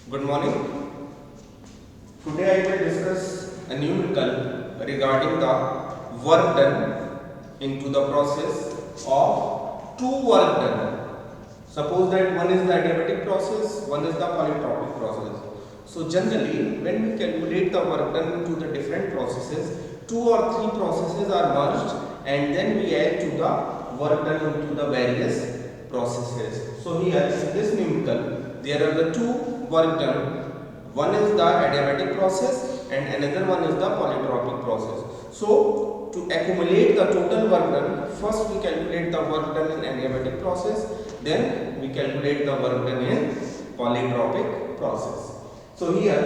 Good morning. Today I will discuss a numerical regarding the work done into the process of two work done. Suppose that one is the adiabatic process, one is the polytropic process. So generally, when we calculate the work done into the different processes, two or three processes are merged and then we add to the work done into the various processes. So here in this numerical, there are the two work done. One is the adiabatic process and another one is the polytropic process. So to accumulate the total work done, first we calculate the work done in adiabatic process, then we calculate the work done in polytropic process. So here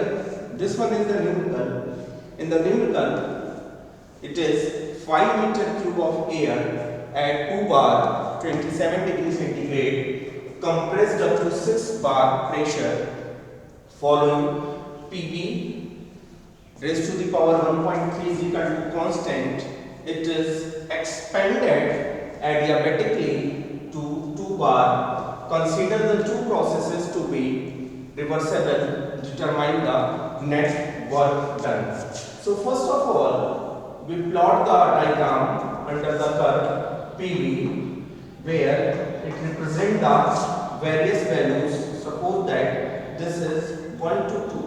this one is the numerical. In the numerical, it is 5 meter cube of air at 2 bar 27 degrees centigrade compressed up to 6 bar pressure following Pb raised to the power 1.3 is equal to constant. It is expanded adiabatically to 2 bar. Consider the two processes to be reversible. Determine the net work done. So first of all, we plot the diagram under the curve Pb, where it represents the various values. Suppose that this is 1 to 2.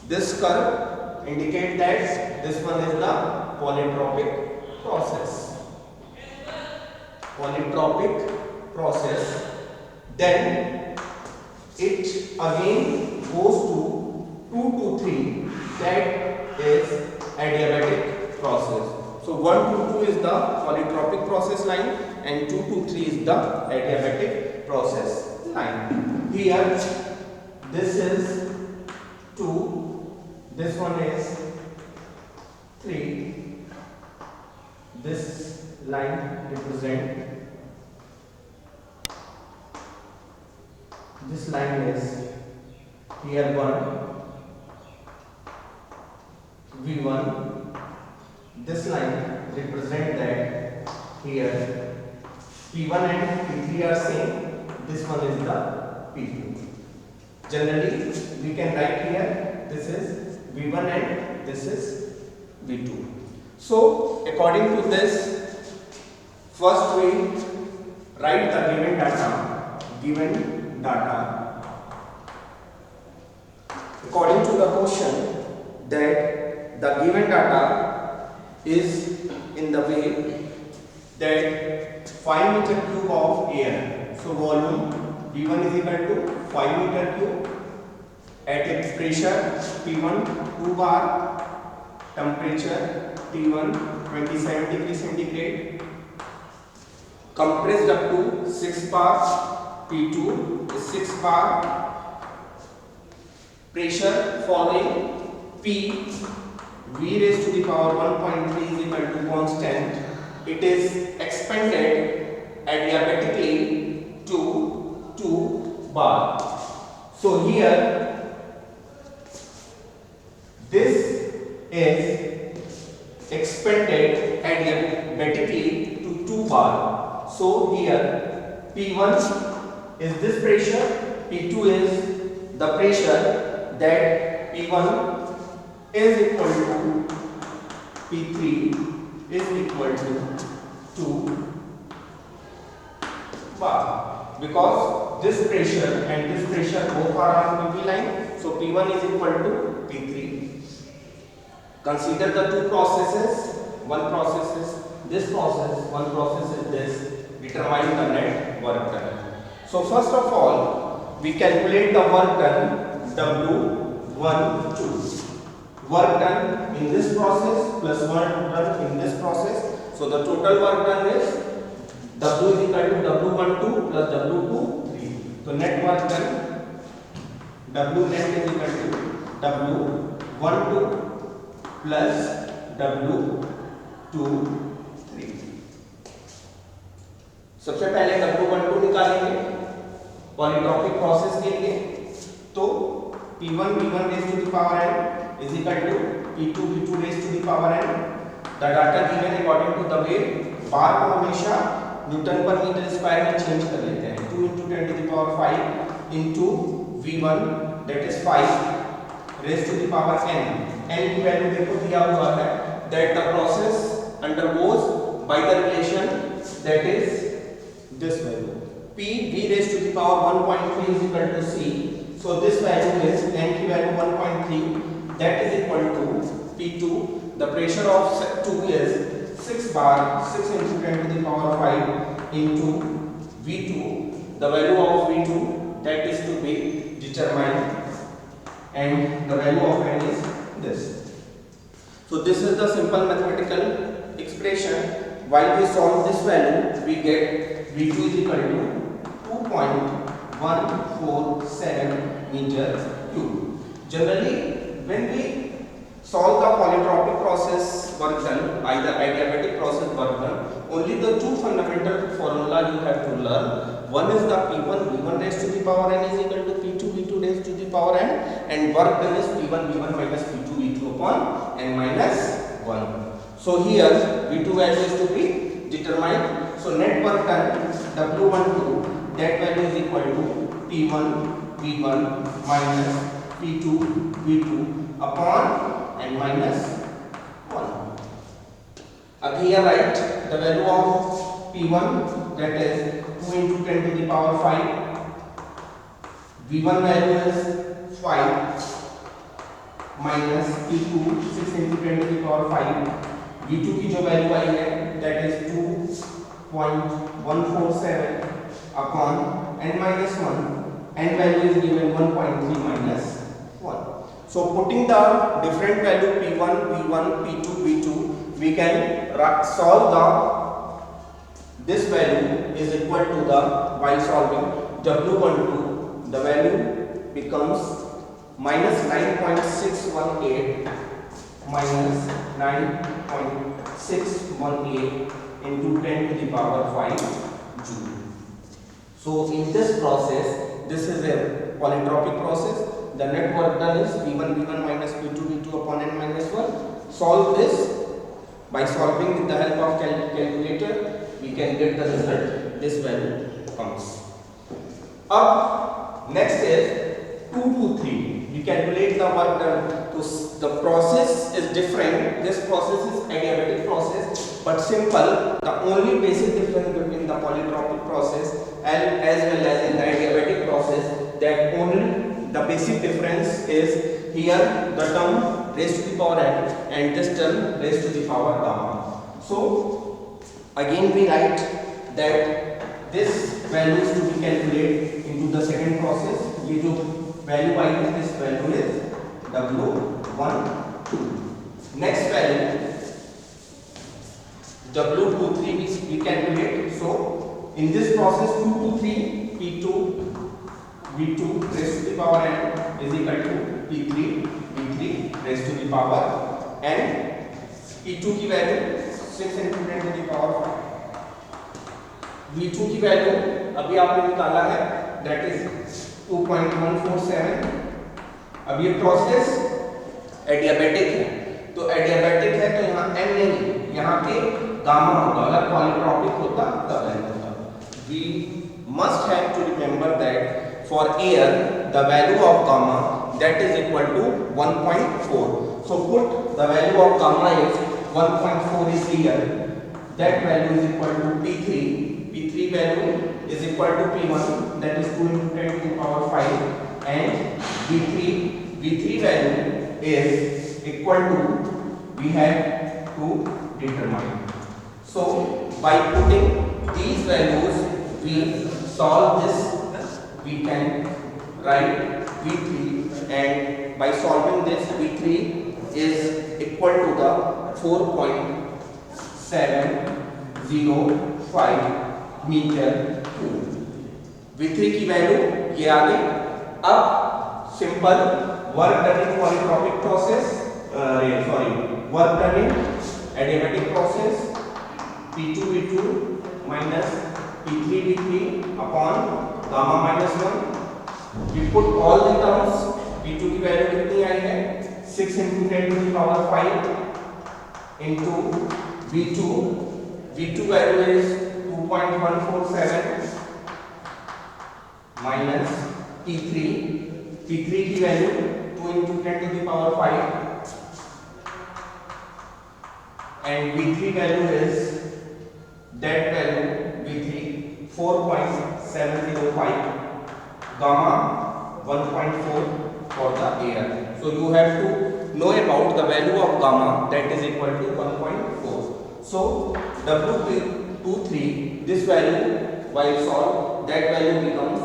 This curve indicates that this one is the polytropic process. Polytropic process. Then it again goes to 2 to 3. That is adiabatic process. So 1 to 2 is the polytropic process line and 2 to 3 is the adiabatic process line. Here this is 2, this one is 3. This line represent, this line is here 1, V1. This line represent that here P1 and P3 are same. This one is the P2. Generally, we can write here this is V1 and this is V2. So, according to this, first we write the given data. Given data. According to the question, that the given data is in the way that 5 meter cube of air. So volume V1 is equal to 5 meter cube at its pressure P1 2 bar, temperature T1 27 degrees centigrade, compressed up to 6 bar, P2 is 6 bar, pressure following P V raised to the power 1.3 is equal to constant. It is expanded adiabatically to 2 bar. So here this is expanded adiabatically to 2 bar. So here P1 is this pressure, P2 is the pressure, that P1 is equal to P3 is equal to 2 bar, because this pressure and this pressure both are on PP line. So P1 is equal to P3. Consider the two processes. One process is this process, one process is this. Determine the net work done. So first of all, we calculate the work done W12. Work done in this process plus work done in this process. So the total work done is W is equal to W12 plus W23. So net work done, W net is equal to W12 plus W23. सबसे पहले W12 निकालेंगे polytropic process के लिए. तो P1 V1 raised to the power n is equal to P2 V2 raised to the power n. The data given according to the way बार को हमेशा Newton पर metre square में चेंज कर लेते हैं. 2 × 10⁵ into V1 that is 5 raised to the power n. n की value देखो दिया हुआ है that the process undergoes by the relation that is this value p v raised to the power 1.3 is equal to c. So this value is n की value 1.3 that is equal to p2. The pressure of 2 is 6 bar 6 into 10 to the power 5 into v2. The value of v2 that is to be determined and the value of n is this. So this is the simple mathematical expression. While we solve this value we get v2 is equal to 2.147 meter cube. Generally when we solve the polytropic process work done, either adiabatic process work done, only the two fundamental formula you have to learn. One is the P1 V1 raised to the power n is equal to P2 V2 raised to the power n, and work done is P1 V1 minus P2 V2 upon n minus 1. So here V2 value is to be determined. So net work done W12 that value is equal to P1 V1 minus P2 V2 upon n minus 1. Up here write the value of P1 that is 2 into 10 to the power 5. V1 value is 5 minus P2 6 into 10 to the power 5. V2 की जो value आई है that is 2.147 upon n minus 1. n value is given 1.3 minus 1. So putting the different value P1, V1, P2, V2, we can solve the this value is equal to the while solving W12 the value becomes minus 9.618 minus 9.618 into 10 to the power 5 joule. So in this process, this is a polytropic process. The net work done is P1 V1 minus P2 V2 upon n minus 1. Solve this by solving with the help of calculator. We can get the result. This value comes. Up next is 2 to 3. We calculate the work done. So the process is different. This process is adiabatic process, but simple. The only basic difference between the polytropic process and as well as in the adiabatic process, that only the basic difference is here the term raised to the power n and this term raised to the power gamma. So again we write that this value is to be calculated into the second process. ये जो value आई है this value is W12. Next value W23 we calculate. So in this process 2 to 3 P2 V2 raised to the power n is equal to P3 V3 raised to the power n. P2 की value 6 into 10 to the power 5. V2 की value अभी आपने निकाला है that is 2.147. अब ये process adiabatic है, तो एडियाबेटिक है तो यहाँ n नहीं, यहाँ पे गामा होगा. अगर पॉलीट्रॉपिक होता तब n होता. We must have to remember that for air the value of gamma that is equal to 1.4. So put the value of gamma is 1.4 is here. That value is equal to P3. P3 value is equal to P1 that is 2 into 10 to the power 5 and V3 value is equal to we have to determine. So by putting these values we solve this. We can write V3 and by solving this V3 is equal to the 4.705 meter cube. V3 की value ये आ गई. अब simple work done in polytropic process work done in adiabatic process P2 V2 minus P3 V3 upon gamma minus 1. We put all the terms. P2 की value कितनी आई है 6 into 10 to the power 5 into V2 value is 2.147 minus P3 P3 की value 2 into 10 to the power 5 and V3 value is that value V3 4.705, gamma 1.4 for the air. So you have to know about the value of gamma, that is equal to 1.4. So W23, this value while solved, that value becomes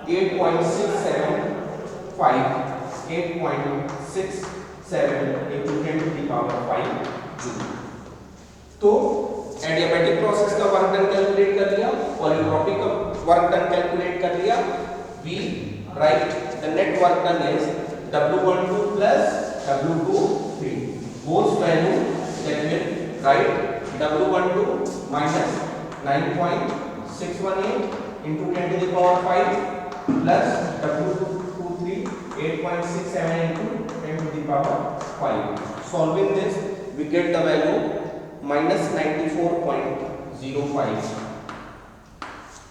8.675 into 10 to the power 5 joule. तो adiabatic process का work done calculate कर लिया, polytropic का work done calculate कर लिया. We write the net work done is W12 plus W23. Both value that will write W12 minus 9.618 into 10 to the power 5 plus W23 8.67 into 10 to the power 5. Solving this, we get the value minus 94.05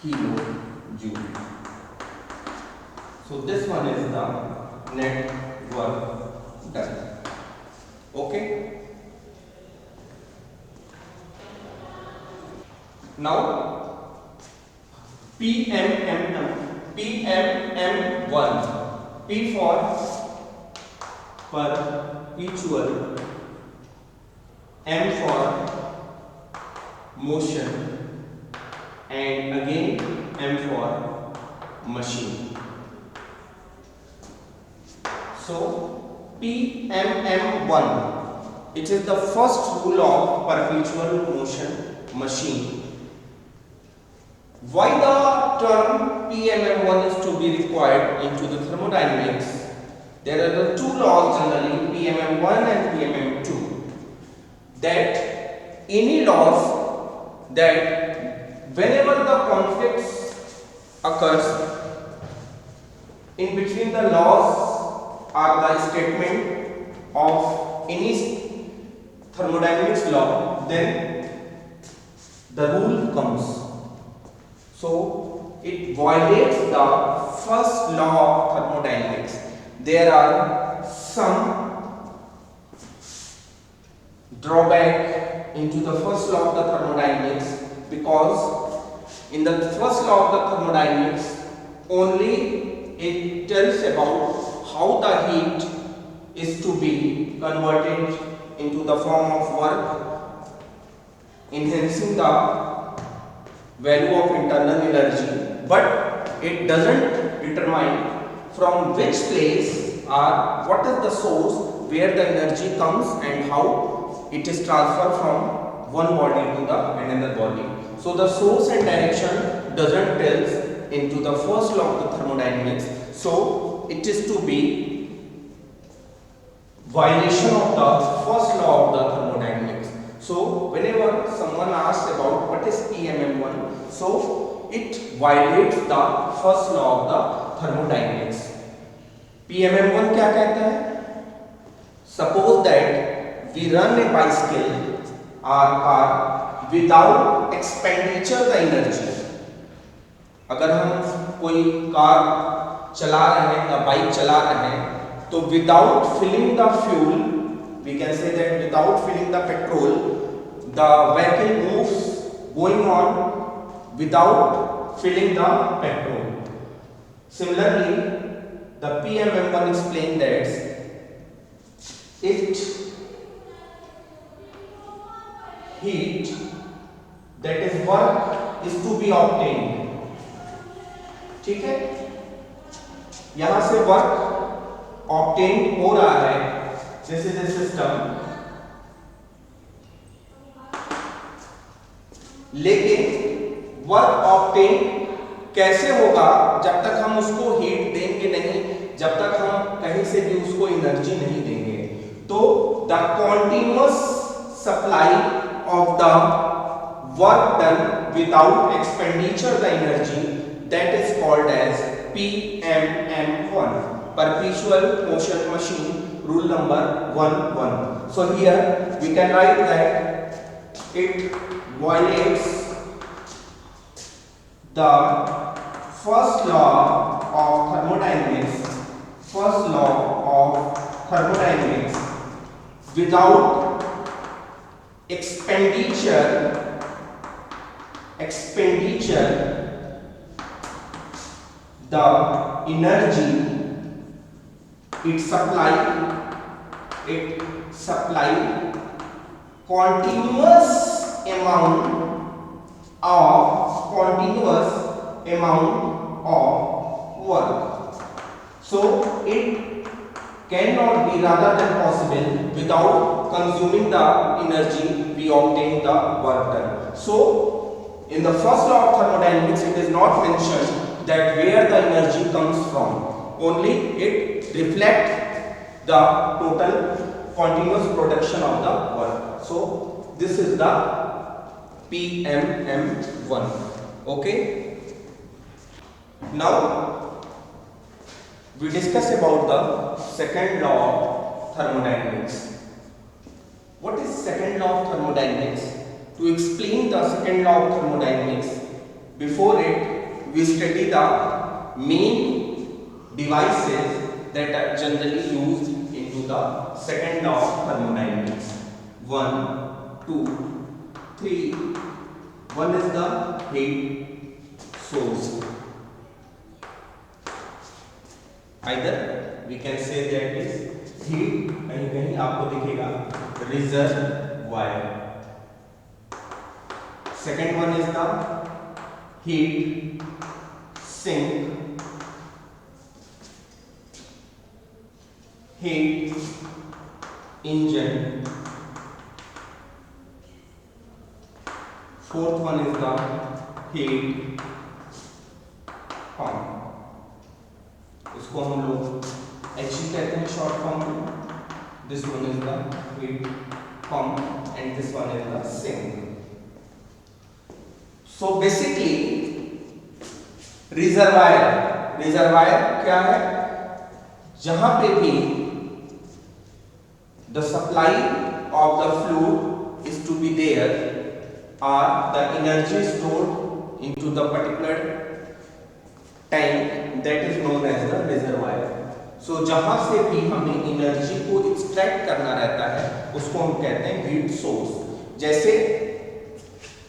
kilojoule. So this one is the net work done. Okay. Now PMM1, P for perpetual, M for motion, and again M for machine. So PMM1, it is the first rule of perpetual motion machine. Why the term PMM1 is to be required into the thermodynamics? There are the two laws generally, PMM1 and PMM2. That any laws that whenever the conflicts occurs in between the laws or the statement of any thermodynamics law, then the rule comes. So it violates the first law of thermodynamics. There are some drawback into the first law of the thermodynamics, because in the first law of the thermodynamics only it tells about how the heat is to be converted into the form of work, enhancing the value of internal energy, but it doesn't determine from which place or what is the source where the energy comes and how it is transferred from one body to the another body. So the source and direction doesn't tell into the first law of the thermodynamics. So it is to be violation of the first law of the thermodynamics. So whenever someone asks about what is PMM1, so it violates the first law of the thermodynamics. PMM1 क्या कहता है? Suppose that we run a bicycle or car without expenditure the energy. अगर हम कोई car चला रहे हैं या बाइक चला रहे हैं, तो without filling the fuel, we can say that without filling the petrol, the vehicle moves going on without filling the petrol. Similarly, the PMM1 explains that it heat, that is work, is to be obtained. ठीक है, यहां से work obtain हो रहा है, this is a system, लेकिन work obtain कैसे होगा जब तक हम उसको हीट देंगे नहीं, जब तक हम कहीं से भी उसको एनर्जी नहीं देंगे. तो the continuous supply of the work done without expenditure the energy, that is called as PMM1, perpetual motion machine, rule number 11. So here we can write that it violates the first law of thermodynamics, first law of thermodynamics, without expenditure the energy it supply continuous amount of work. So it cannot be rather than possible without consuming the energy we obtain the work done. So in the first law of thermodynamics it is not mentioned that where the energy comes from, only it reflects the total continuous production of the work. So this is the PMM1. Okay, now we discuss about the second law of thermodynamics. What is second law of thermodynamics? To explain the second law of thermodynamics, before it we study the main devices that are generally used into the second law of thermodynamics. 1, 2, 3. One is the heat source. Either we can say that is heat, कहीं कहीं आपको दिखेगा reservoir. Second one is the heat sink, heat engine. Fourth one is the heat pump. इसको हम लोग HE कहते हैं short form में. This one is the heat pump and this one is the sink. So basically reservoir क्या है? जहां पे भी the supply of the fluid is to be there or the energy stored into the particular tank, that is known as the reservoir. So जहां से भी हमें energy को एक्सट्रैक्ट करना रहता है उसको हम कहते हैं हीट सोर्स. जैसे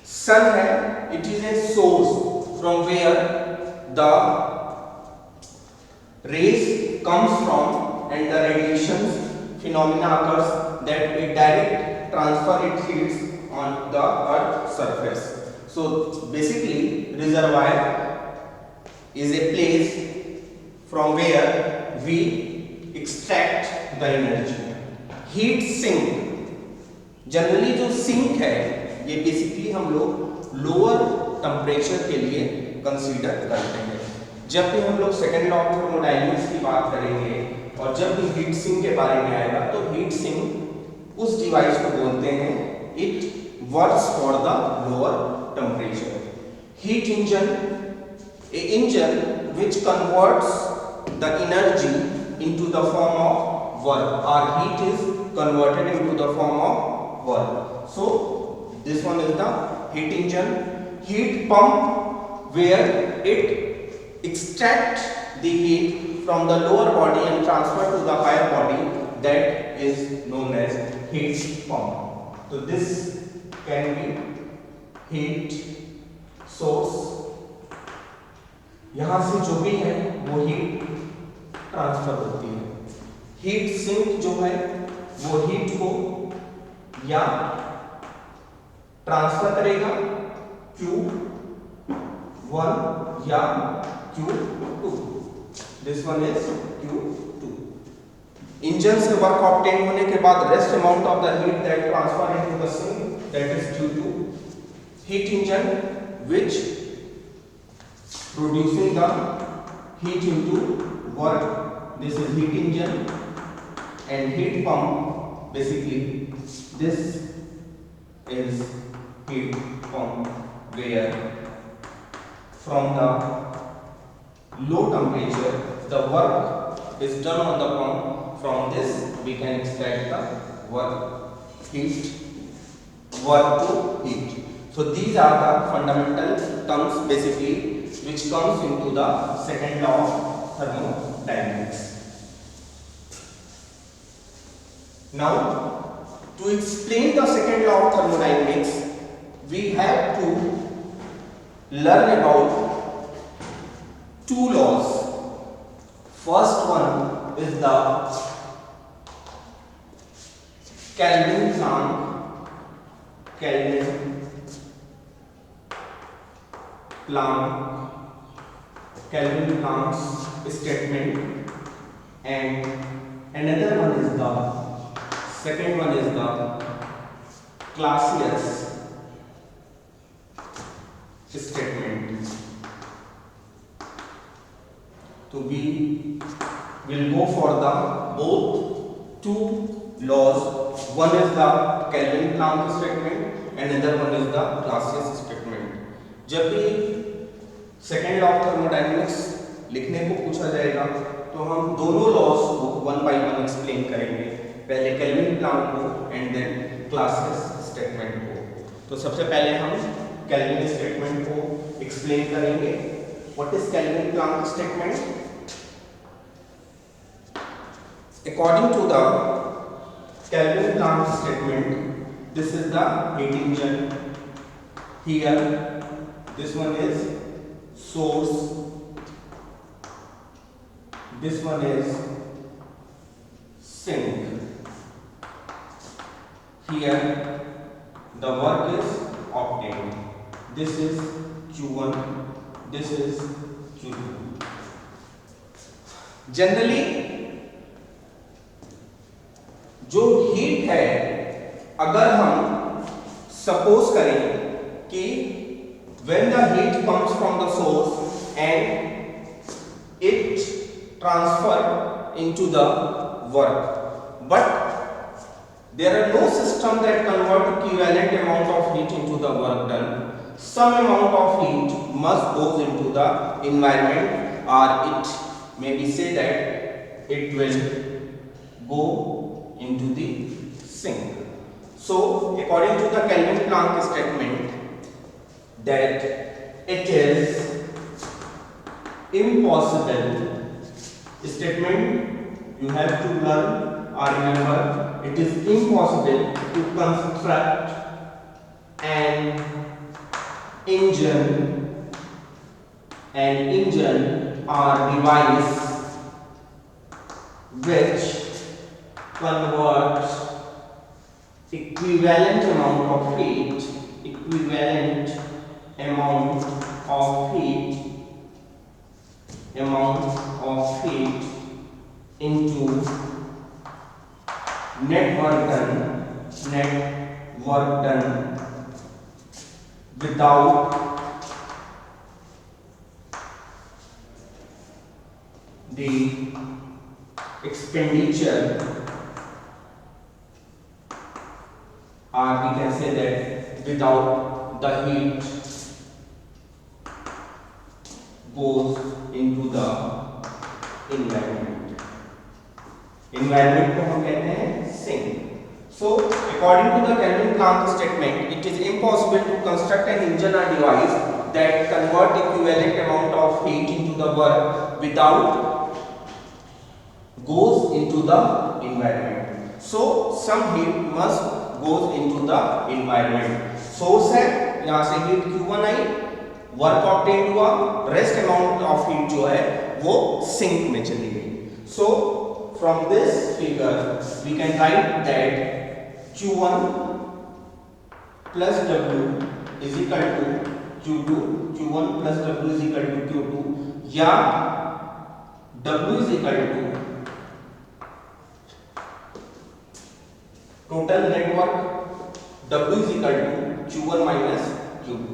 सन है, it is a source from where the rays comes from and the radiation phenomena occurs that it direct transfer its heats on the earth surface. So basically reservoir is a place from where we extract the energy. Heat sink, generally जो sink है ये basically हम लोग lower temperature के लिए consider करते हैं. जब भी हम लोग सेकेंड लॉ ऑफ थर्मोडायनेमिक्स की बात करेंगे और जब भी हीट सिंक के बारे में आएगा तो हीट सिंक उस डिवाइस को बोलते हैं it works for the lower temperature. Heat engine, A engine which converts the energy into the form of work, or heat is converted into the form of work. So this one is the heat engine. Heat pump, where it extracts the heat from the lower body and transfer to the higher body, that is known as heat pump. So this can be heat source. यहां से जो भी है वो heat transfer होती है. Heat sink जो है वो हीट को या ट्रांसफर करेगा Q1 या Q2. This one is Q2. Engine से वर्क ऑब्टेन होने के बाद rest amount of the heat that transfer into the sink, that is Q2. Heat engine which producing the heat into work, this is heat engine. And heat pump, basically this is heat pump where from the low temperature the work is done on the pump. From this we can extract the work to heat. So these are the fundamental terms basically which comes into the second law of thermodynamics. Now, to explain the second law of thermodynamics, we have to learn about two laws. First one is the Kelvin-Planck's statement, and another one is the second one is the Clausius statement. So we will go for the both two laws. One is the Kelvin-Planck statement and another one is the Clausius statement. जब भी second law of thermodynamics लिखने को पूछा जाएगा तो हम दोनों laws को वन बाय वन एक्सप्लेन करेंगे, पहले केल्विन-प्लांक को एंड देन क्लासियस स्टेटमेंट को। तो सबसे पहले हम केल्विन स्टेटमेंट को एक्सप्लेन करेंगे। What is kelvin-Planck statement? According to the Kelvin-Planck statement, this is the heat engine. Here, this one is source. This one is sink. Here, the work is obtained. This is Q1. This is Q2. Generally, जो heat है, अगर हम suppose करें कि when the heat comes from the source and it transfer into the work, but there are no system that convert equivalent amount of heat into the work done. Some amount of heat must goes into the environment, or it may be say that it will go into the sink. So according to the Kelvin-Planck statement, that it is impossible statement, you have to learn or remember, it is impossible to construct an engine or device which converts equivalent amount of heat into net work done without the expenditure, or we can say that without the heat goes into the environment. Environment को हम कहते हैं sink. So according to the Kelvin-Planck statement, it is impossible to construct an engine or device that convert equivalent amount of heat into the work without goes into the environment. So some heat must goes into the environment. Source है, यहाँ से heat Q1 आई, work obtained हुआ, rest amount of heat जो है वो sink में चली गई. So from this figure we can write that Q1 plus W is equal to Q2, Q1 plus W is equal to Q2, या W is equal to total network, W is equal to Q1 minus Q2.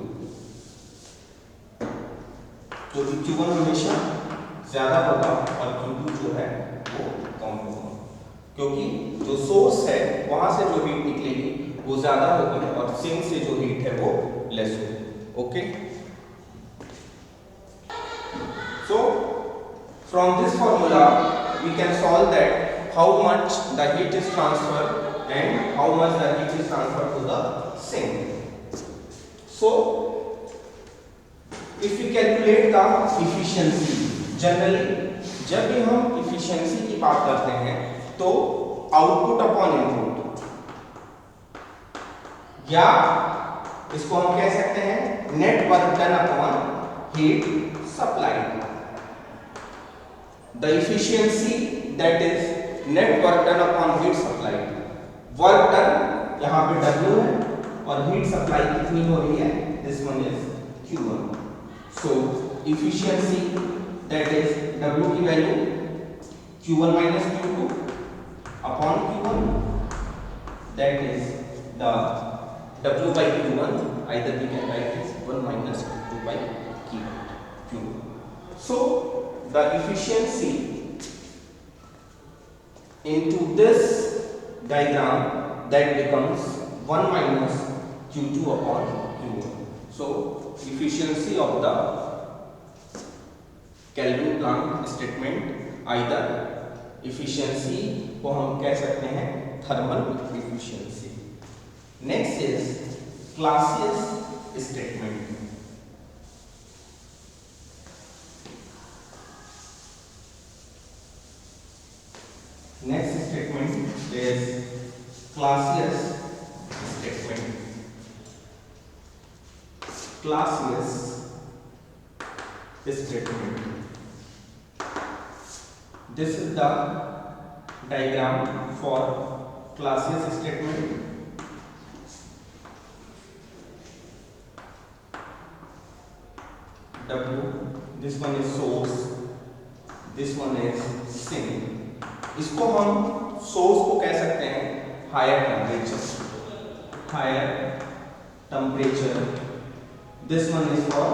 तो Q1 हमेशा ज्यादा होगा और Q2 जो है वो कम होगा, क्योंकि जो सोर्स है वहां से जो हीट निकलेगी वो ज्यादा होगी और सिंक से जो हीट है वो लेस होगी. Okay, so from this formula we can solve that how much the heat is transferred and how much the heat is transferred to the sink. So if we calculate the efficiency, generally जब भी हम efficiency की बात करते हैं तो output upon input, या इसको हम कह सकते हैं net work done upon heat supplied. The efficiency that is net work done upon heat supplied. Work done यहाँ पे W है और हीट सप्लाई कितनी हो रही है, this one is Q1। So efficiency that is W की value Q1 minus Q2 upon Q1, that is the W by Q1, either we can write as 1 minus Q2 by Q. So the efficiency into this diagram, that becomes 1 minus Q2 upon Q1. So efficiency of the Kelvin Planck statement, either efficiency को हम कह सकते हैं thermal efficiency. Next is Clausius statement. Next statement is Clausius statement. Clausius statement. This is the diagram for Clausius statement. W, this one is source, this one is sink. इसको हम source को कह सकते हैं higher temperature, this one is for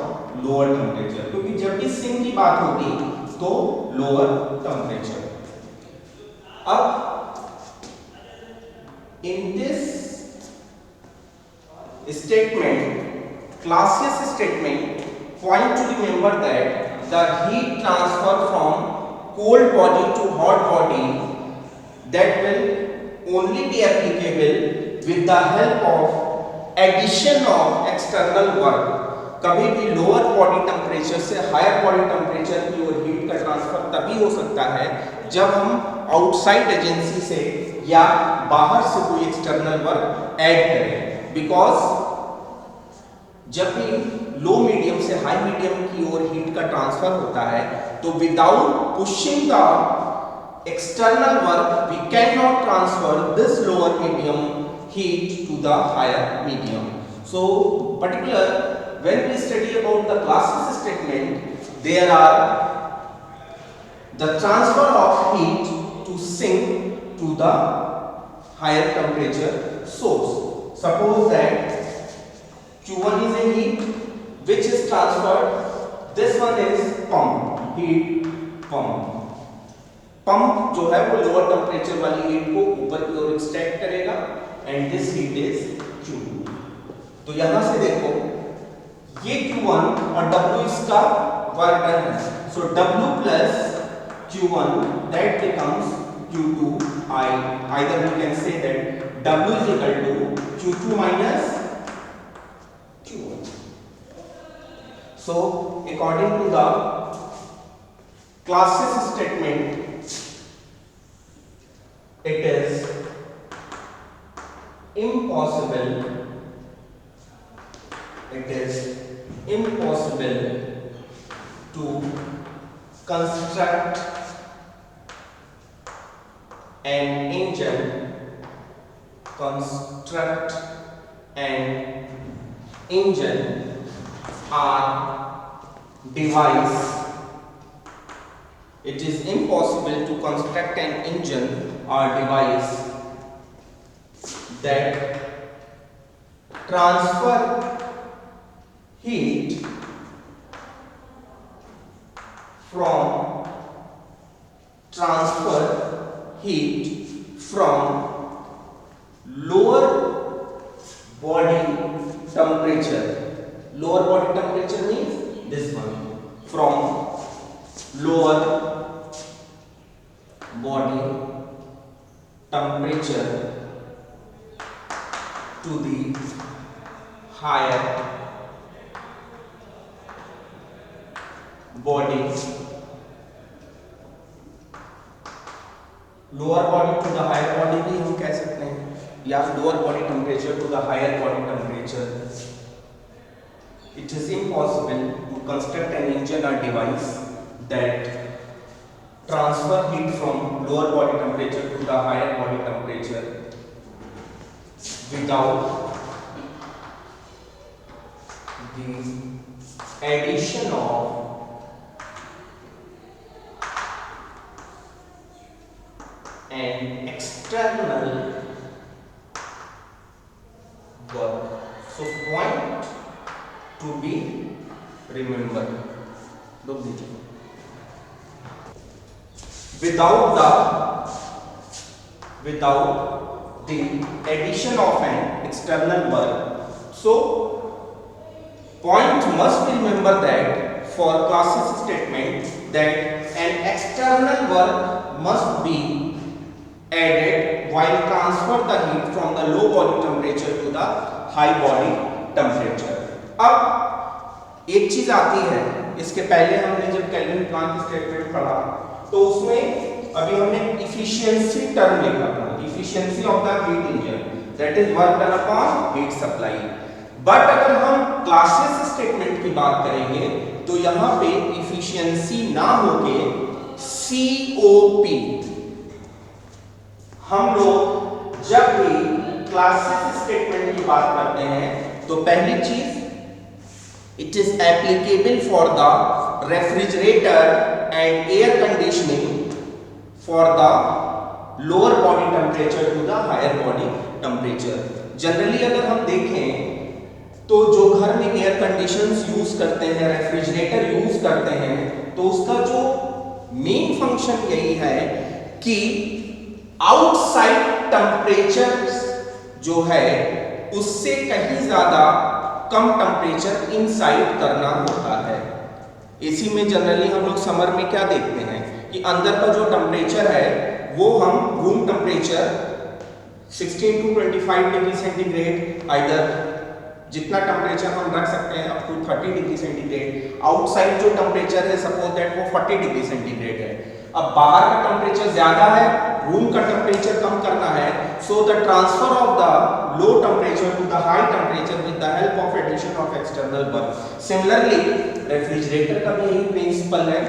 lower temperature, क्योंकि जब भी sink की बात होगी तो लोअर टेम्परेचर। अब in this statement, Clausius statement point to remember that the heat transfer from cold body to hot body, that will only be applicable with the help of addition of external work. कभी भी lower body temperature से higher body temperature की ओर heat का transfer तभी हो सकता है जब हम आउटसाइड एजेंसी से या बाहर से कोई एक्सटर्नल वर्क ऐड करें। बिकॉज जब भी लो मीडियम से हाई मीडियम की ओर हीट का ट्रांसफर होता है तो without pushing the external work we cannot transfer this lower medium heat to the higher medium. So particular when we study about the Clausius statement, there are the transfer of heat to sink to the higher temperature source. Suppose that Q1 is a heat which is transferred, this one is pump, heat pump. Pump जो है वो lower temperature वाली heat को ऊपर की ओर extract करेगा and this heat is Q2। तो यहां से देखो ये Q1 और W इसका वर्क डन है, सो W plus Q1 that becomes Q2 I, either we can say that W is equal to Q2 minus Q1. So according to the Clausius statement, it is impossible to construct an engine or device. It is impossible to construct an engine or device that transfer heat from lower body temperature. Lower body temperature means this one, from lower body temperature to the higher body lower body to the higher body भी हम कह सकते हैं, या lower body temperature to the higher body temperature. It is impossible to construct an engine or device that transfer heat from lower body temperature to the higher body temperature without the addition of an external work. So point to be remembered. Look dीजिए. Without the addition of an external work. So point must be remembered that for classes statement that an external work must be added while transfer the heat from the low body temperature to the high body temperature. अब एक चीज आती है, इसके पहले हमने जब kelvin Planck statement पढ़ा तो उसमें अभी हमने इफिशियंसी टर्म लिखा था, efficiency of the heat engine, that is work done upon heat supply. But अगर हम क्लासेस स्टेटमेंट की बात करेंगे तो यहाँ पे इफिशियंसी ना होके COP. हम लोग जब भी क्लासेस स्टेटमेंट की बात करते हैं तो पहली चीज, it is applicable for the refrigerator and air conditioning for the lower body temperature to the higher body temperature. Generally अगर हम देखें तो जो घर में एयर कंडीशंस यूज करते हैं, रेफ्रिजरेटर यूज करते हैं, तो उसका जो मेन फंक्शन यही है कि आउटसाइड टेम्परेचर जो है उससे कहीं ज्यादा कम टेम्परेचर इनसाइड करना होता है. एसी में जनरली हम लोग समर में क्या देखते हैं कि अंदर का जो टेम्परेचर है वो हम room temperature 16 to 25 degree centigrade, either जितना टेम्परेचर हम रख सकते हैं up to 30 degree centigrade. Outside जो टेम्परेचर है सपोज दैट वो 40 डिग्री सेंटीग्रेड है. अब बाहर का टेम्परेचर ज्यादा है, रूम का टेम्परेचर कम करना है, so the transfer of the low temperature to the high temperature with the help of addition of external work. Similarly refrigerator का भी यही प्रिंसिपल है.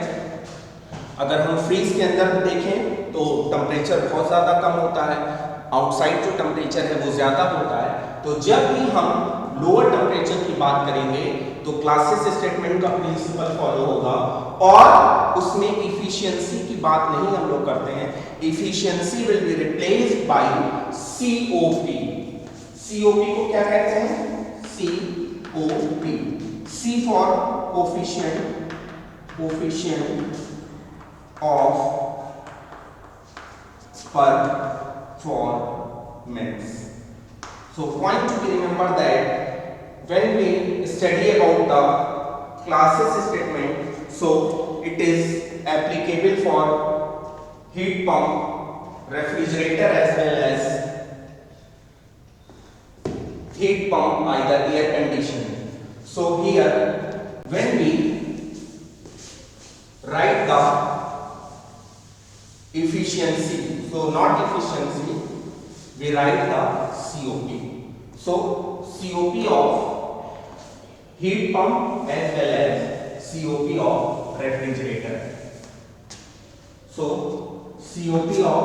अगर हम फ्रीज के अंदर देखें तो टेम्परेचर बहुत ज्यादा कम होता है, आउटसाइड जो टेम्परेचर है वो ज्यादा होता है. तो जब भी हम लोअर टेम्परेचर की बात करेंगे तो क्लासेस स्टेटमेंट का प्रिंसिपल फॉलो होगा और उसमें इफिशियंसी की बात नहीं हम लोग करते हैं. Efficiency will be replaced by COP. COP को क्या कहते हैं? COP. C for coefficient of performance. So point to be remembered that when we study about the classes statement, so it is applicable for heat pump, refrigerator as well as heat pump, either air conditioning. So here when we write the efficiency, so not efficiency, we write the COP. So COP of heat pump as well as COP of refrigerator. So COP of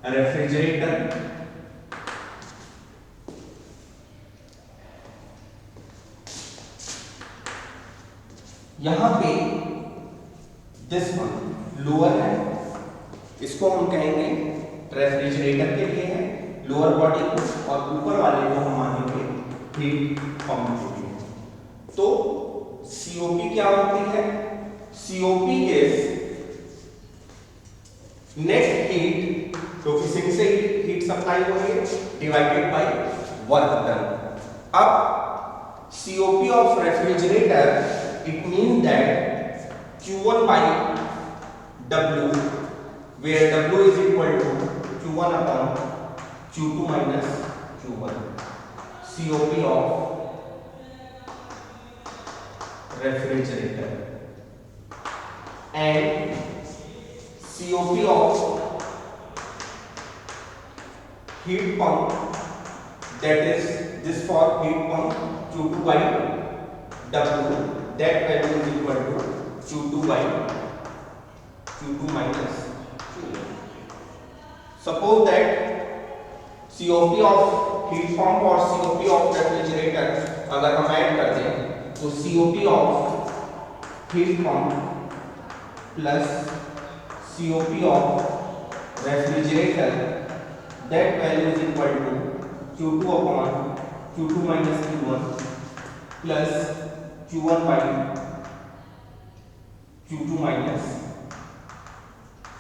refrigerator यहां पे this one lower है, इसको हम कहेंगे refrigerator के लिए है lower body को, और ऊपर वाले को हम मानेंगे हीट पंप के लिए. तो COP क्या होती है? COP इज नेट हीट, तो किसी से हीट सप्लाई हो रही है, डिवाइडेड बाय वर्क डन. अब COP of refrigerator, it means that Q1 by W, where W is equal to Q1 upon Q2 minus Q1. COP of refrigerator. And COP of heat pump, that is Q1 by W, where W is equal to Q1 upon Q2 minus Q1. COP of refrigerator. And COP of refrigerator. And COP of heat pump, that is Q1 by W, where W is equal to Q2 minus Q1. COP of refrigerator. And COP of COP of heat pump, that is this for heat pump Q2 by W, that value is equal to Q2 by Q2 minus Q1. Suppose that COP of heat pump और COP of refrigerator अगर हम add कर दें तो COP of heat pump plus COP of refrigerator, that value is equal to Q2 upon Q2 minus Q1 plus Q1 by Q2 minus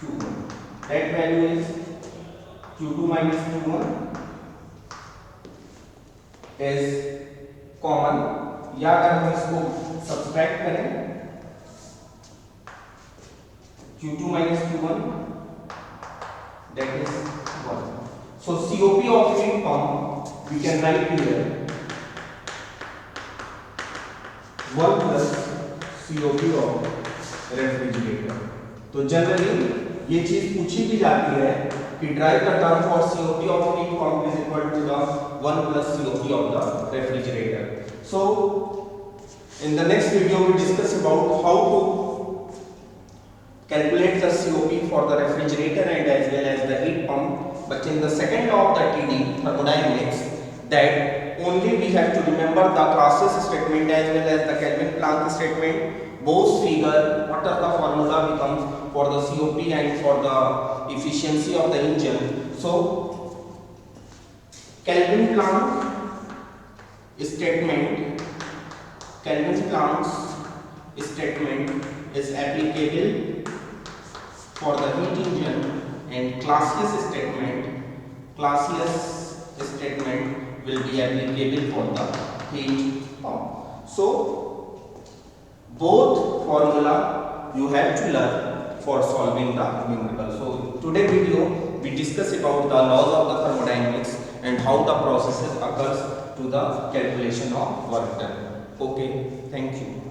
Q1. That value is Q2 minus Q1 is common, या अगर हम इसको subtract करें Q2 minus Q1, that is 1. So COP of heat pump we can write here 1 plus COP of refrigerator. तो generally ये चीज पूछी भी जाती है कि drive the term for COP of heat pump is equal to the 1 plus COP of the refrigerator. So in the next video we discuss about how to calculate the COP for the refrigerator and as well as the heat pump. But in the second law of the TD thermodynamics, that only we have to remember the Clausius statement as well as the Kelvin-Planck statement. Both figure what are the formula becomes for the COP and for the efficiency of the engine. So Kelvin-Planck statement, Kelvin-Planck's statement is applicable for the heat engine, and Clausius statement will be applicable for the heat pump. So both formula you have to learn for solving the numerical. So today video we discuss about the laws of the thermodynamics and how the processes occurs to the calculation of work done. Okay, thank you.